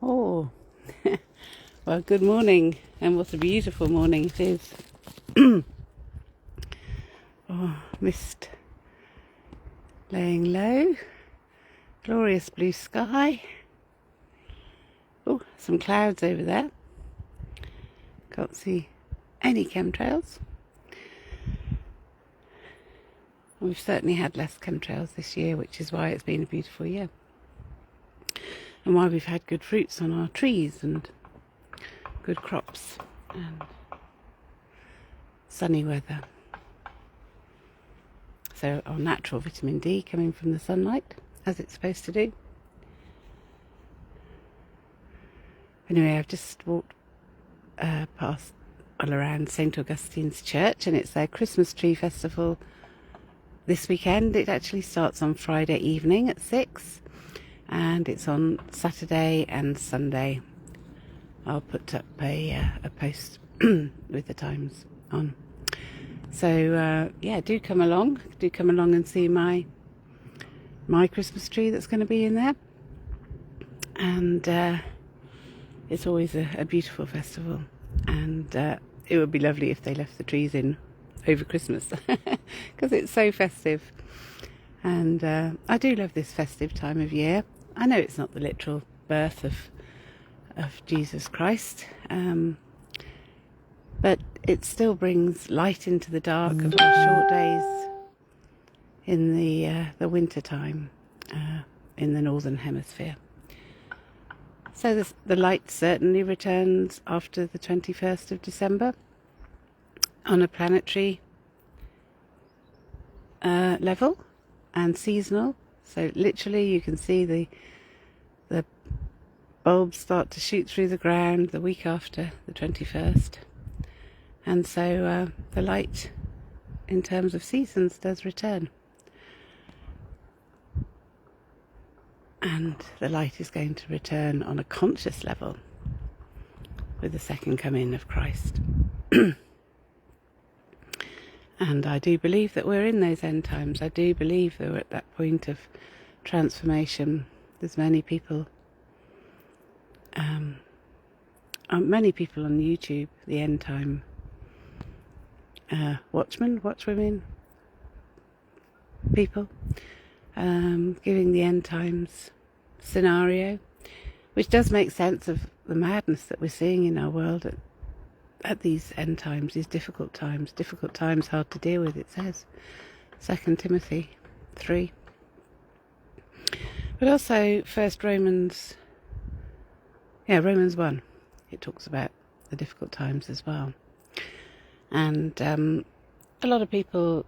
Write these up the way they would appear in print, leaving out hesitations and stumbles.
Oh, well, good morning, and what a beautiful morning it is. Oh, mist laying low, glorious blue sky. Oh, some clouds over there. Can't see any chemtrails. We've certainly had less chemtrails this year, which is why it's been a beautiful year. And why we've had good fruits on our trees and good crops and sunny weather. So our natural vitamin D coming from the sunlight, as it's supposed to do. Anyway, I've just walked past all around St. Augustine's Church, and it's their Christmas tree festival this weekend. It actually starts on Friday evening at 6, and it's on Saturday and Sunday. I'll put up a post with the times on. So yeah, do come along and see my Christmas tree that's going to be in there. And it's always a beautiful festival, and it would be lovely if they left the trees in over Christmas because it's so festive. And I do love this festive time of year. I know it's not the literal birth of Jesus Christ, but it still brings light into the dark of our short days in the winter time in the northern hemisphere. So the light certainly returns after the 21st of December on a planetary level and seasonal. So literally you can see the bulbs start to shoot through the ground the week after the 21st. And so the light in terms of seasons does return. And the light is going to return on a conscious level with the second coming of Christ. And I do believe that we're in those end times. I do believe that we're at that point of transformation. There's many people on YouTube, the end time watchwomen, people, giving the end times scenario, which does make sense of the madness that we're seeing in our world at these end times, these difficult times hard to deal with, it says, 2 Timothy 3. But also Romans 1, it talks about the difficult times as well. And a lot of people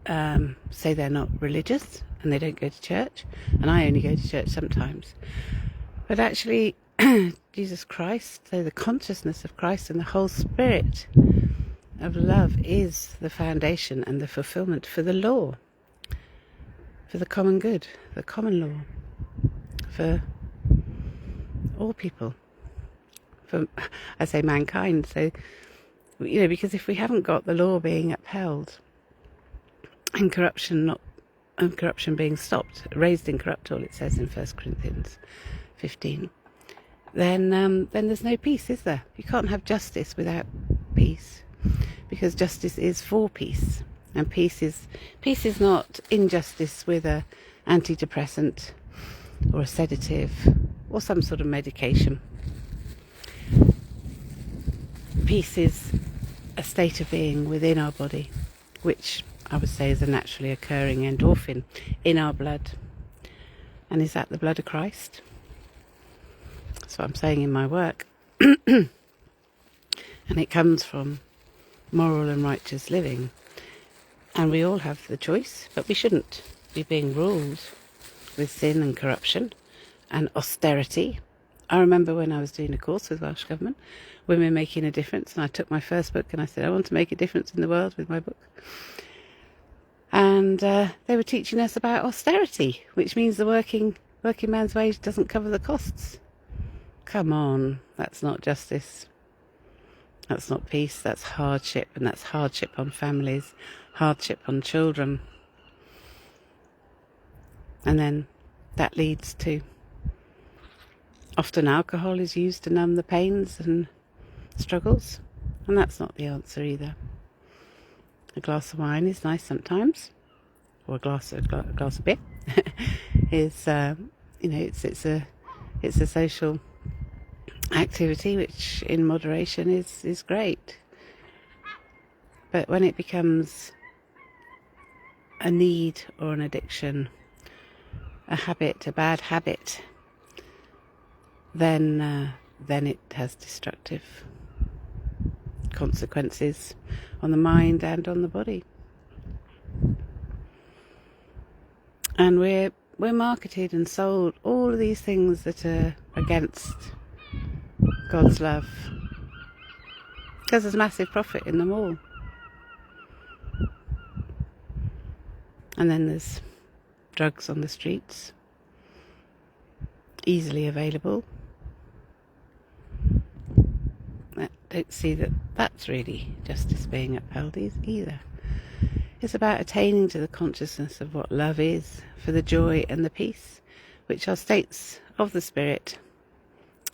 say they're not religious and they don't go to church, and I only go to church sometimes. But actually, Jesus Christ, so the consciousness of Christ and the whole spirit of love is the foundation and the fulfillment for the law, for the common good, the common law, for all people, for, I say, mankind. So, because if we haven't got the law being upheld and corruption being stopped, raised incorruptible, it says in 1 Corinthians 15, then there's no peace, is there? You can't have justice without peace, because justice is for peace, and peace is not injustice with a antidepressant or a sedative or some sort of medication. Peace is a state of being within our body, which I would say is a naturally occurring endorphin in our blood. And is that the blood of Christ? That's what I'm saying in my work. And it comes from moral and righteous living. And we all have the choice, but we shouldn't be being ruled with sin and corruption and austerity. I remember when I was doing a course with Welsh Government, Women Making a Difference, and I took my first book and I said, I want to make a difference in the world with my book. And they were teaching us about austerity, which means the working man's wage doesn't cover the costs. Come on, that's not justice. That's not peace, that's hardship, and that's hardship on families, hardship on children. And then that leads to Often alcohol is used to numb the pains and struggles, and that's not the answer either. A glass of wine is nice sometimes, or a glass of beer is it's a social activity which in moderation is great. But when it becomes a need or an addiction, a habit, a bad habit, then it has destructive consequences on the mind and on the body. And we're marketed and sold all of these things that are against God's love, because there's massive profit in them all. And then there's drugs on the streets, easily available. I don't see that that's really justice being upheld either. It's about attaining to the consciousness of what love is, for the joy and the peace, which are states of the Spirit.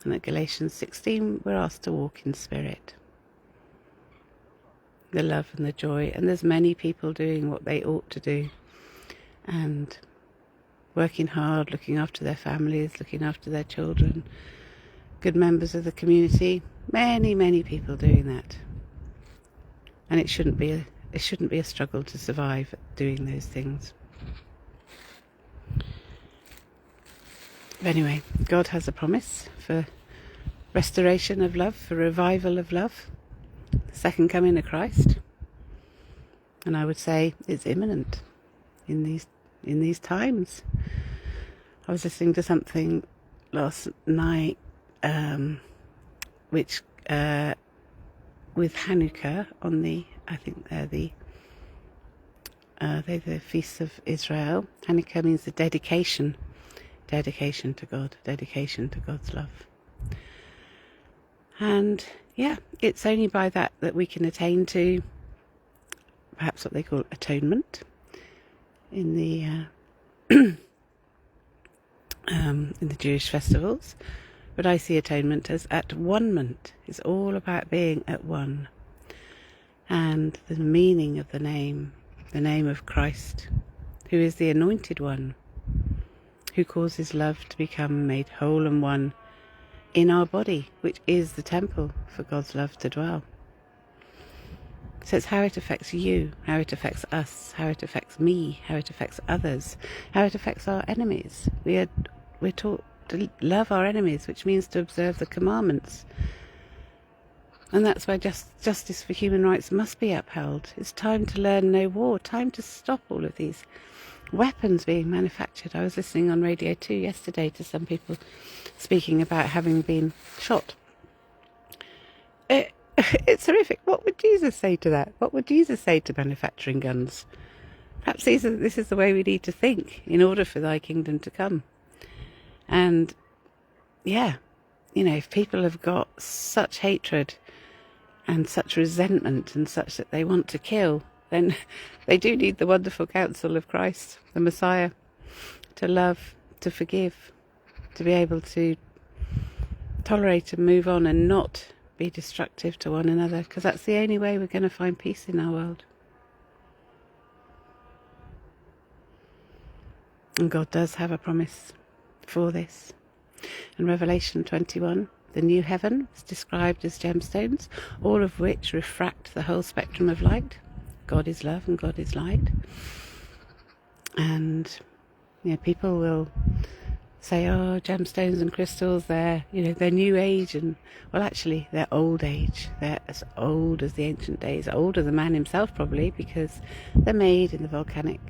And at Galatians 16, we're asked to walk in Spirit. The love and the joy. And there's many people doing what they ought to do, and working hard, looking after their families, looking after their children, good members of the community. Many people doing that. And it shouldn't be a struggle to survive doing those things. But anyway, God has a promise for restoration of love, for revival of love, the second coming of Christ. And I would say it's imminent in these times. I was listening to something last night, which with Hanukkah on they're the feasts of Israel. Hanukkah means the dedication to God, dedication to God's love. And yeah, it's only by that we can attain to perhaps what they call atonement in the Jewish festivals. But I see atonement as at-one-ment. It's all about being at one. And the meaning of the name of Christ, who is the anointed one, who causes love to become made whole and one in our body, which is the temple for God's love to dwell. So it's how it affects you, how it affects us, how it affects me, how it affects others, how it affects our enemies. We're taught to love our enemies, which means to observe the commandments. And that's why justice for human rights must be upheld. It's time to learn no war, time to stop all of these weapons being manufactured. I was listening on Radio 2 yesterday to some people speaking about having been shot. It's horrific. What would Jesus say to that? What would Jesus say to manufacturing guns? Perhaps this is the way we need to think in order for thy kingdom to come. And yeah, if people have got such hatred and such resentment and such that they want to kill, then they do need the wonderful counsel of Christ, the Messiah, to love, to forgive, to be able to tolerate and move on and not be destructive to one another, because that's the only way we're going to find peace in our world. And God does have a promise for this. In Revelation 21, the new heaven is described as gemstones, all of which refract the whole spectrum of light. God is love and God is light. And people will say, oh, gemstones and crystals, they're new age, and well, actually they're old age. They're as old as the ancient days, older than man himself probably, because they're made in the volcanic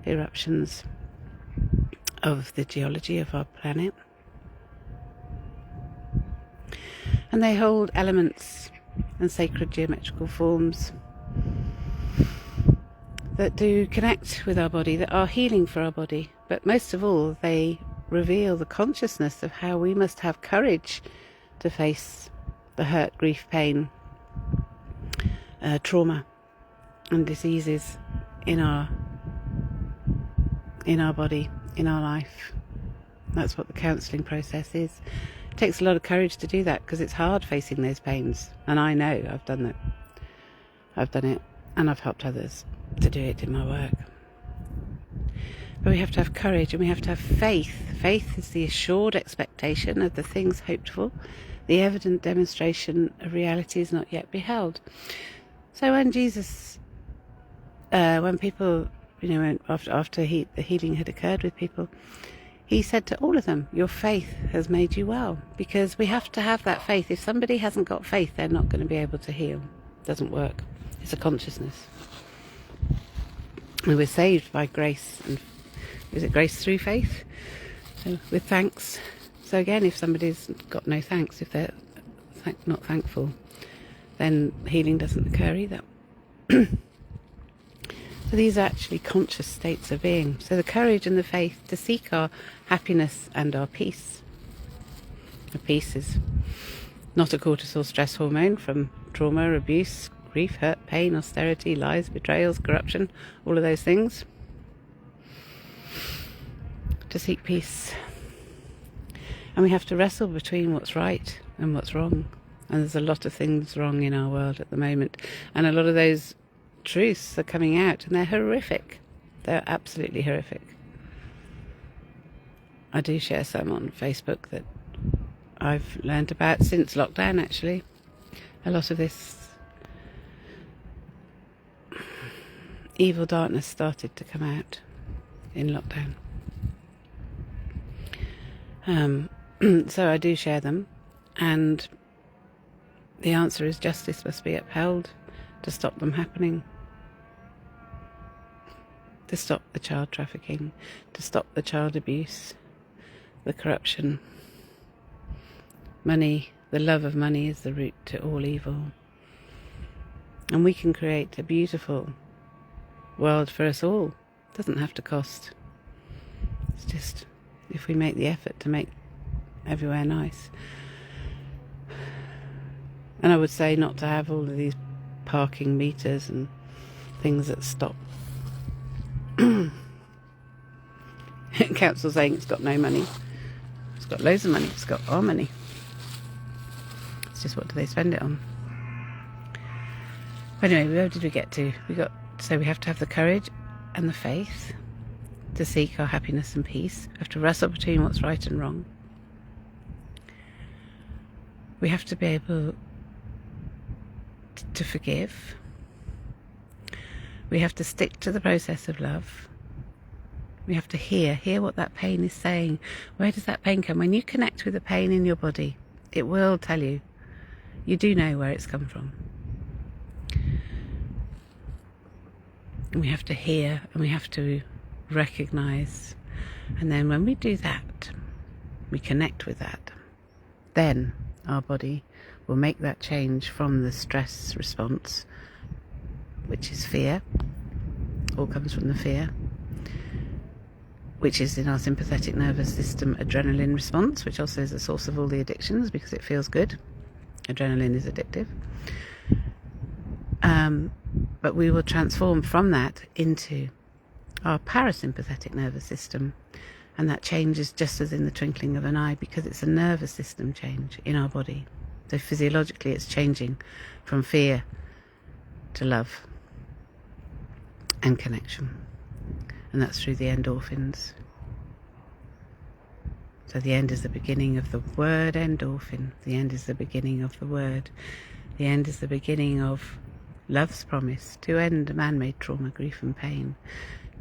eruptions of the geology of our planet. And they hold elements and sacred geometrical forms that do connect with our body, that are healing for our body. But most of all, they reveal the consciousness of how we must have courage to face the hurt, grief, pain, trauma and diseases in our body, in our life. That's what the counselling process is. It takes a lot of courage to do that, because it's hard facing those pains. And I know I've done it. And I've helped others to do it in my work. But we have to have courage, and we have to have faith. Faith is the assured expectation of the things hoped for, the evident demonstration of realities not yet beheld. So when Jesus, when people, after the healing had occurred with people, he said to all of them, your faith has made you well. Because we have to have that faith. If somebody hasn't got faith, they're not going to be able to heal. It doesn't work. It's a consciousness. And we're saved by grace. And is it grace through faith? So with thanks. So again, if somebody's got no thanks, if they're not thankful, then healing doesn't occur either. So these are actually conscious states of being. So the courage and the faith to seek our happiness and our peace. The peace is not a cortisol stress hormone from trauma, abuse, grief, hurt, pain, austerity, lies, betrayals, corruption, all of those things. To seek peace. And we have to wrestle between what's right and what's wrong. And there's a lot of things wrong in our world at the moment. And a lot of those truths are coming out, and they're horrific. They're absolutely horrific. I do share some on Facebook that I've learned about since lockdown, actually. A lot of this evil darkness started to come out in lockdown. So I do share them, and the answer is justice must be upheld to stop them happening, to stop the child trafficking, to stop the child abuse, the corruption. Money, the love of money is the root to all evil. And we can create a beautiful world for us all. It doesn't have to cost. It's just if we make the effort to make everywhere nice. And I would say not to have all of these parking meters and things that stop. Council saying it's got no money. It's got loads of money. It's got our money. It's just what do they spend it on? But anyway, where did we get to? So we have to have the courage and the faith to seek our happiness and peace. We have to wrestle between what's right and wrong. We have to be able to forgive. We have to stick to the process of love. We have to hear what that pain is saying. Where does that pain come? When you connect with the pain in your body, it will tell you. You do know where it's come from. And we have to hear, and we have to recognize. And then when we do that, we connect with that, then our body will make that change from the stress response, which is fear, all comes from the fear, which is in our sympathetic nervous system adrenaline response, which also is the source of all the addictions because it feels good. Adrenaline is addictive. But we will transform from that into our parasympathetic nervous system, and that changes just as in the twinkling of an eye because it's a nervous system change in our body. So physiologically it's changing from fear to love and connection, and that's through the endorphins. So the end is the beginning of the word endorphin. The end is the beginning of the word. The end is the beginning of love's promise to end man-made trauma, grief and pain,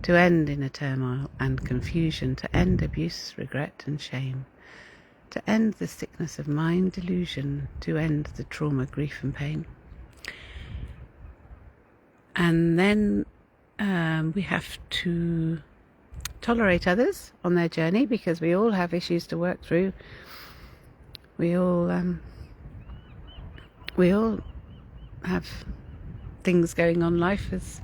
to end inner turmoil and confusion, to end abuse, regret and shame, to end the sickness of mind delusion, to end the trauma, grief and pain. And then we have to tolerate others on their journey because we all have issues to work through. We all have things going on. Life is,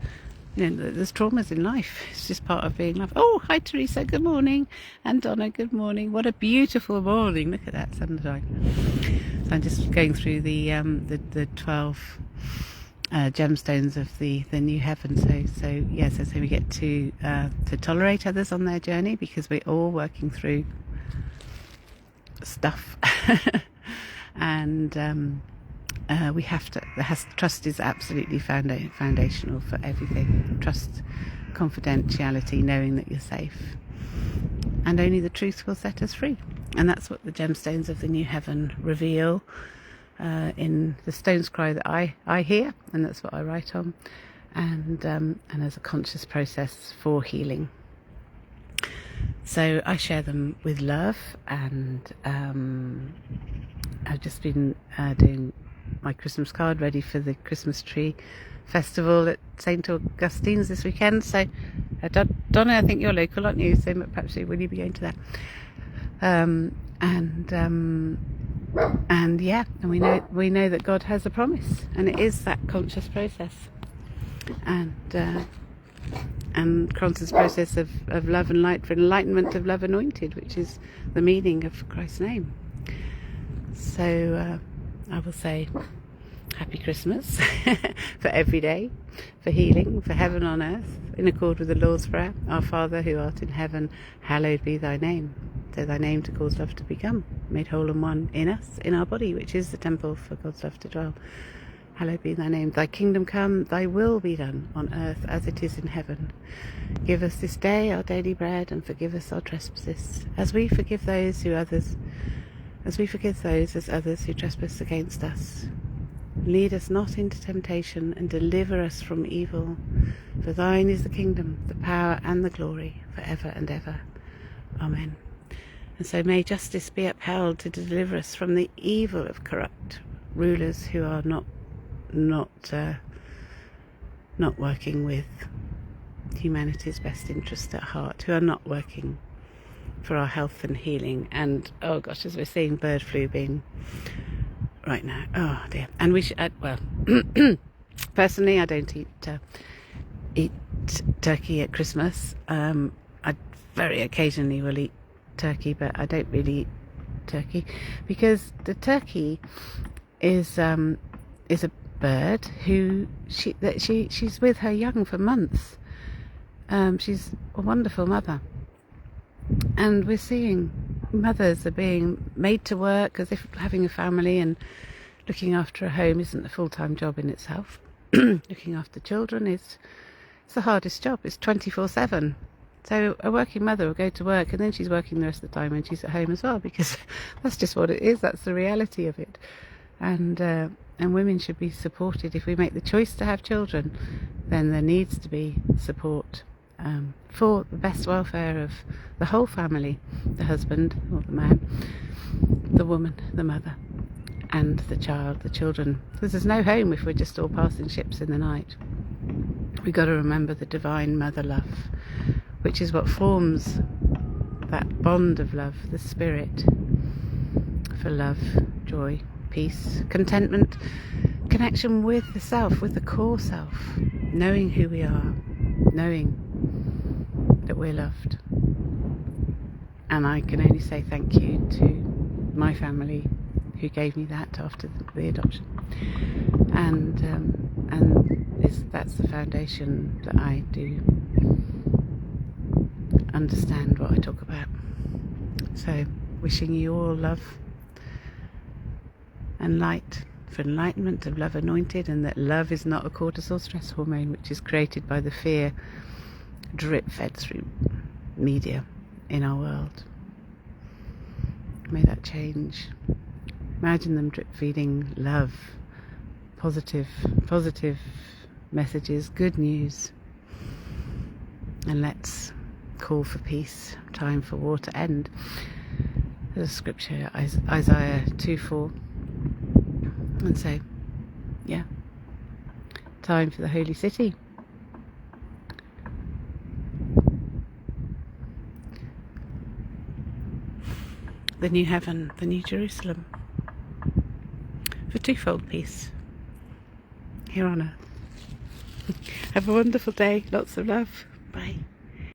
there's traumas in life. It's just part of being life. Oh, hi Teresa, good morning. And Donna, good morning. What a beautiful morning. Look at that sunshine. So I'm just going through the 12 gemstones of the new heaven. So we get to tolerate others on their journey because we're all working through stuff. And we have to. Trust is absolutely foundational for everything. Trust, confidentiality, knowing that you're safe, and only the truth will set us free. And that's what the gemstones of the new heaven reveal in the stone's cry that I hear, and that's what I write on, and as a conscious process for healing. So I share them with love, and I've just been doing my Christmas card ready for the Christmas tree festival at St Augustine's this weekend. So Donna, I think you're local, aren't you? So perhaps will you be going to that? And yeah, and we know that God has a promise, and it is that conscious process, and conscious process of love and light for enlightenment of love anointed, which is the meaning of Christ's name. So I will say Happy Christmas for every day, for healing, for heaven on earth, in accord with the Lord's Prayer. Our Father who art in heaven, hallowed be thy name. So thy name to cause love to become, made whole and one in us, in our body, which is the temple for God's love to dwell. Hallowed be thy name. Thy kingdom come, thy will be done on earth as it is in heaven. Give us this day our daily bread, and forgive us our trespasses, as we forgive those as others who trespass against us. Lead us not into temptation, and deliver us from evil. For thine is the kingdom, the power, and the glory, for ever and ever. Amen. And so may justice be upheld to deliver us from the evil of corrupt rulers who are not working with humanity's best interest at heart, who are not working for our health and healing. And oh gosh, as we're seeing bird flu being right now, oh dear. And we should well personally I don't eat turkey at Christmas. I very occasionally will eat turkey, but I don't really eat turkey, because the turkey is a bird who she's with her young for months. She's a wonderful mother, and we're seeing mothers are being made to work as if having a family and looking after a home isn't a full-time job in itself. Looking after children it's the hardest job. It's 24/7. So a working mother will go to work, and then she's working the rest of the time when she's at home as well, because that's just what it is. That's the reality of it. And women should be supported. If we make the choice to have children, then there needs to be support for the best welfare of the whole family, the husband or the man, the woman, the mother, and the child, the children. Because there's no home if we're just all passing ships in the night. We've got to remember the divine mother love, which is what forms that bond of love, the spirit for love, joy, peace, contentment, connection with the self, with the core self, knowing who we are, knowing that we're loved. And I can only say thank you to my family who gave me that after the adoption. And that's the foundation that I do understand what I talk about. So wishing you all love and light for enlightenment of love anointed, and that love is not a cortisol stress hormone which is created by the fear drip fed through media in our world. May that change. Imagine them drip feeding love, positive messages, good news, and let's call for peace. Time for war to end. There's a scripture, Isaiah 2:4, and so yeah, time for the holy city. The new heaven, the new Jerusalem, for twofold peace here on earth. Have a wonderful day. Lots of love. Bye.